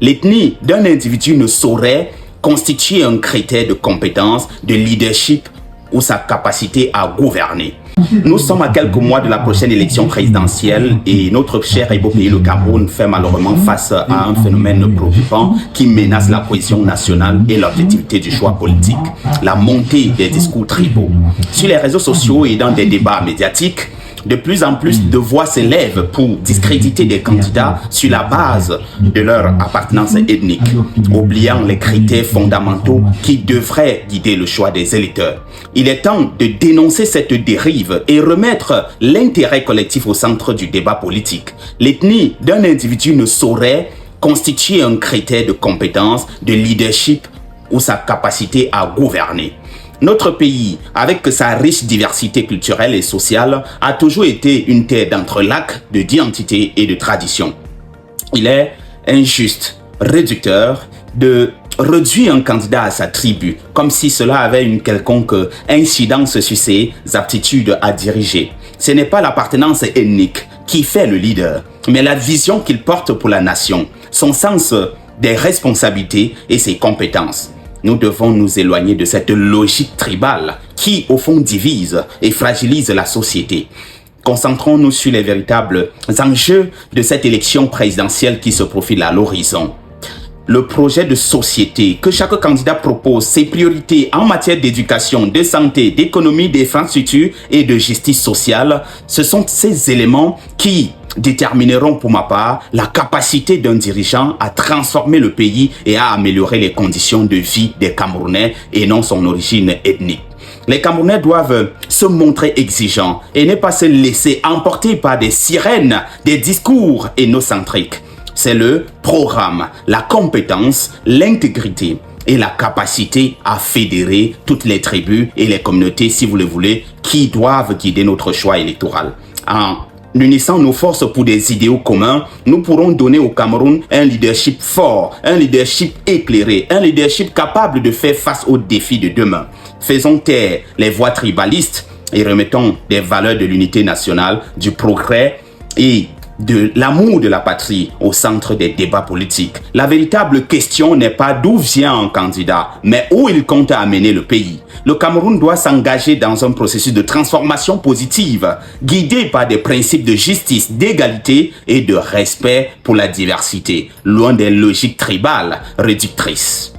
L'ethnie d'un individu ne saurait constituer un critère de compétence, de leadership ou sa capacité à gouverner. Nous sommes à quelques mois de la prochaine élection présidentielle et notre cher et beau pays, le Cameroun, fait malheureusement face à un phénomène préoccupant qui menace la cohésion nationale et l'objectivité du choix politique. La montée des discours tribaux. Sur les réseaux sociaux et dans des débats médiatiques, de plus en plus de voix s'élèvent pour discréditer des candidats sur la base de leur appartenance ethnique, oubliant les critères fondamentaux qui devraient guider le choix des électeurs. Il est temps de dénoncer cette dérive et remettre l'intérêt collectif au centre du débat politique. L'ethnie d'un individu ne saurait constituer un critère de compétence, de leadership ou sa capacité à gouverner. Notre pays, avec sa riche diversité culturelle et sociale, a toujours été une terre d'entrelacs, d'identité et de tradition. Il est injuste, réducteur de réduire un candidat à sa tribu, comme si cela avait une quelconque incidence sur ses aptitudes à diriger. Ce n'est pas l'appartenance ethnique qui fait le leader, mais la vision qu'il porte pour la nation, son sens des responsabilités et ses compétences. Nous devons nous éloigner de cette logique tribale qui, au fond, divise et fragilise la société. Concentrons-nous sur les véritables enjeux de cette élection présidentielle qui se profile à l'horizon. Le projet de société que chaque candidat propose, ses priorités en matière d'éducation, de santé, d'économie, d'infrastructures et de justice sociale, ce sont ces éléments qui détermineront pour ma part la capacité d'un dirigeant à transformer le pays et à améliorer les conditions de vie des Camerounais et non son origine ethnique. Les Camerounais doivent se montrer exigeants et ne pas se laisser emporter par des sirènes, des discours ethnocentriques. C'est le programme, la compétence, l'intégrité et la capacité à fédérer toutes les tribus et les communautés, si vous le voulez, qui doivent guider notre choix électoral. En unissant nos forces pour des idéaux communs, nous pourrons donner au Cameroun un leadership fort, un leadership éclairé, un leadership capable de faire face aux défis de demain. Faisons taire les voix tribalistes et remettons des valeurs de l'unité nationale, du progrès et de l'amour de la patrie au centre des débats politiques. La véritable question n'est pas d'où vient un candidat, mais où il compte amener le pays. Le Cameroun doit s'engager dans un processus de transformation positive, guidé par des principes de justice, d'égalité et de respect pour la diversité, loin des logiques tribales réductrices.